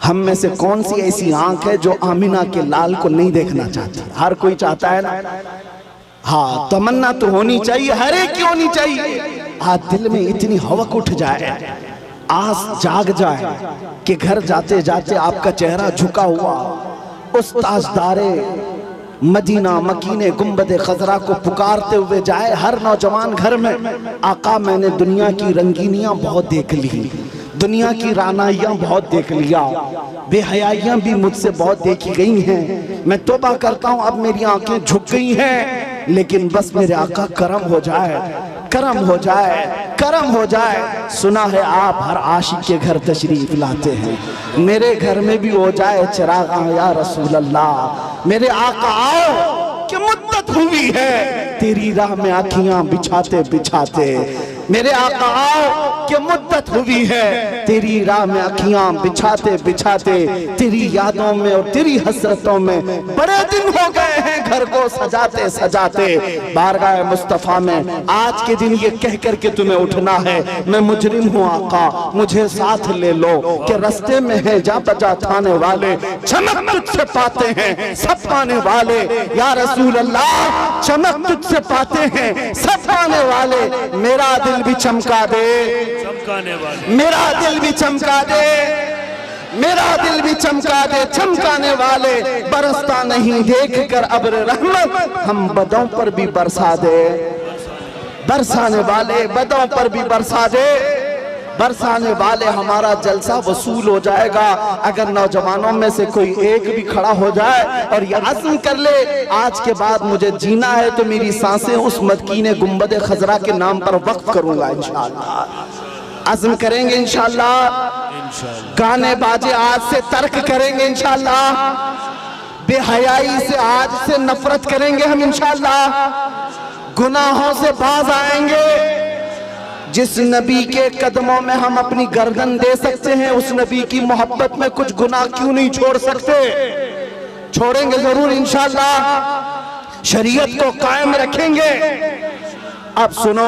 हम में से कौन सी ऐसी आंख है जो आमिना के लाल को नहीं देखना चाहती? हर कोई चाहता है ना। हाँ, तमन्ना तो होनी चाहिए, हर एक की होनी चाहिए। आज दिल में इतनी हवक उठ जाए
आस जाग जाए कि घर जाते जाते आपका चेहरा झुका हुआ उस ताजदारे मदीना मकीने गुंबदे खजरा को पुकारते हुए जाए हर नौजवान घर में। आका मैंने दुनिया की रंगीनियां बहुत देख ली, दुनिया की रानाइयां बहुत देख लिया, बेहयाइयां भी मुझसे बहुत देखी गई हैं। मैं तौबा करता हूं अब मेरी आंखें झुक गई हैं, लेकिन बस मेरे आका करम हो जाए, करम हो जाए, करम हो जाए। सुना है आप हर आशिक के घर तशरीफ लाते हैं, मेरे घर में भी हो जाए चिरागा या रसूल अल्लाह। मेरे आका आओ कि मुद्दत हुई है तेरी राह में आँखियां बिछाते बिछाते। मेरे आका आओ कि मुद्दत हुई है तेरी राह में आँखियां बिछाते बिछाते। तेरी यादों में और तेरी हसरतों में बड़े दिन हो गए हैं घर को सजाते सजाते। बारगाह मुस्तफा में आज के दिन ये कह कर के तुम्हें उठना है, मैं मुजरिम हूँ आका मुझे साथ ले लो, कि रास्ते में है जा बजा थाने वाले, चमक तुझसे पाते हैं सब पाने वाले। या रसूल अल्लाह चमक तुझसे पाते हैं सब पाने वाले। मेरा दिल भी चमका दे,
चमकाने वाले,
मेरा दिल भी चमका दे, मेरा दिल भी चमका दे। चमकाने वाले बरसता नहीं देख कर अब्र रहमत, हम बदों पर भी बरसा दे। बरसाने वाले बदों पर भी बरसा दे, बरसाने वाले हमारा जलसा वसूल हो जाएगा। अगर नौजवानों में से कोई एक भी खड़ा हो जाए और ये अज़्म कर ले आज के बाद मुझे जीना है तो मेरी सांसें उस मदकीने गुंबदे खजरा के नाम पर वक्फ करूंगा इंशाअल्लाह। अज़्म करेंगे इंशाअल्लाह, गाने बाजे आज से तर्क करेंगे इंशाअल्लाह, बेहयाई से आज से नफरत करेंगे हम इंशाअल्लाह, गुनाहों से बाज आएंगे। जिस नबी के कदमों में हम अपनी गर्दन दे सकते हैं उस नबी की मोहब्बत में कुछ गुनाह क्यों नहीं छोड़ सकते? छोड़ेंगे जरूर इंशाअल्लाह, शरीयत को कायम रखेंगे। अब सुनो,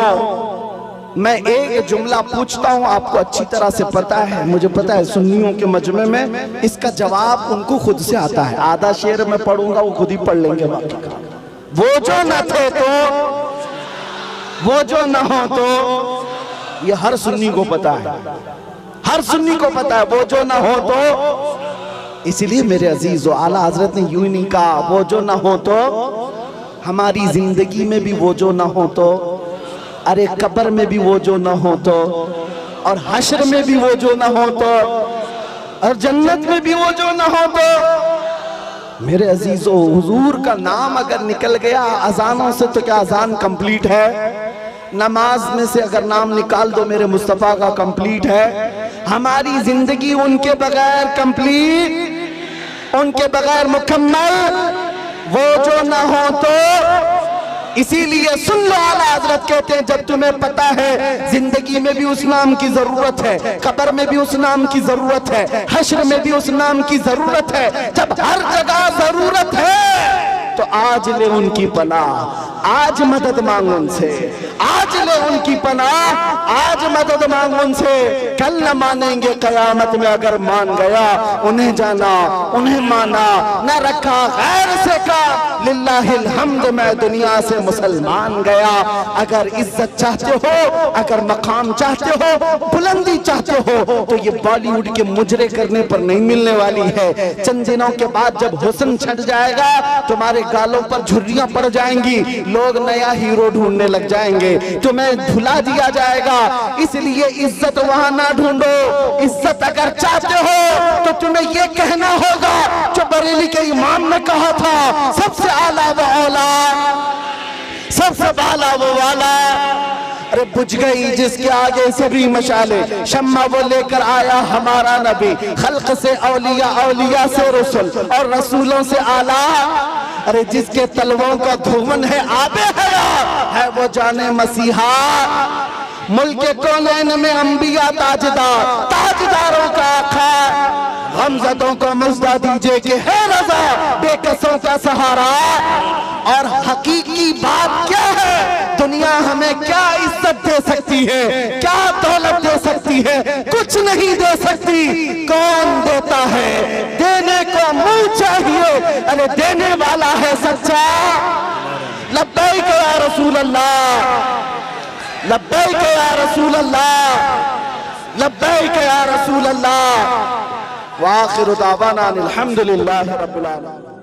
मैं एक जुमला पूछता हूं, आपको अच्छी तरह से पता है, मुझे पता है सुन्नियों के मजमे में इसका जवाब उनको खुद से आता है। आधा शेर मैं पढ़ूंगा वो खुद ही पढ़ लेंगे बाकी का। वो जो न थे तो, वो जो न हो तो, ये हर सुन्नी को पता है, हर सुन्नी को पता है वो जो ना हो तो। इसलिए मेरे अजीज आला हजरत ने यूं ही नहीं कहा वो जो ना हो तो, हमारी जिंदगी में भी वो जो ना हो तो, अरे कब्र में भी वो जो ना हो तो, और हश्र में भी वो जो ना हो तो, और जन्नत में भी वो जो ना हो तो। मेरे अजीजो हुजूर का नाम अगर निकल गया अजानों से तो क्या अजान कंप्लीट है? नमाज में से अगर नाम निकाल दो मेरे मुस्तफा का कंप्लीट है। हमारी जिंदगी उनके बगैर कंप्लीट, उनके बगैर मुकम्मल वो जो ना हो तो। इसीलिए सुन लो, आला हजरत कहते हैं जब तुम्हें पता है जिंदगी में भी उस नाम की जरूरत है, कब्र में भी उस नाम की जरूरत है, हश्र में भी उस नाम की जरूरत है, जब हर जगह जरूरत है तो आज ले उनकी पनाह, आज मदद मांग उनसे, आज ले उनकी पनाह, आज मदद मांग उनसे। कल न मानेंगे कयामत में अगर मान गया, उन्हें जाना उन्हें माना, न रखा गैर से का, लिल्लाहिल हम्द मैं दुनिया से मुसलमान गया। अगर इज्जत चाहते हो, अगर मकाम चाहते हो, बुलंदी चाहते हो तो ये बॉलीवुड के मुजरे करने पर नहीं मिलने वाली है। चंद दिनों के बाद जब हुस्न छट जाएगा तुम्हारे गालों पर झुर्रियां पड़ जाएंगी, लोग नया हीरो ढूंढने लग जाएंगे, तुम्हें भुला दिया जाएगा। इसलिए इज्जत वहां ना ढूंढो, इज्जत अगर चाहते हो तो तुम्हें ये कहना होगा जो बरेली के इमाम ने कहा था, सबसे आला वो औला, सबसे बाला वो वाला। अरे बुझ गई जिसके आगे सभी मशाले, शम्मा वो लेकर आया हमारा नबी, खल्क से औलिया, औलिया से रसूल और रसूलों से आला। अरे जिसके तलवों का धुवन है आबे हयात, है वो जाने मसीहा। मुल्क कौनैन में अंबिया ताजदार, ताजदारों का आका, गमज़दों को मुज़्दा दीजिए कि है रज़ा, बेकसों का सहारा। और हकीकी बात क्या है, दुनिया हमें क्या इज्जत दे सकती है, क्या दौलत दे सकती है? कुछ नहीं दे सकती। कौन देता है? देने को मुंह चाहिए, अरे देने वाला है सच्चा। लब्बैक या रसूल अल्लाह, लब्बैक या रसूल अल्लाह, लब्बैक या रसूल अल्लाह व आखिरु दावाना अनिल हम्दुलिल्लाहि रब्बिल आलमीन।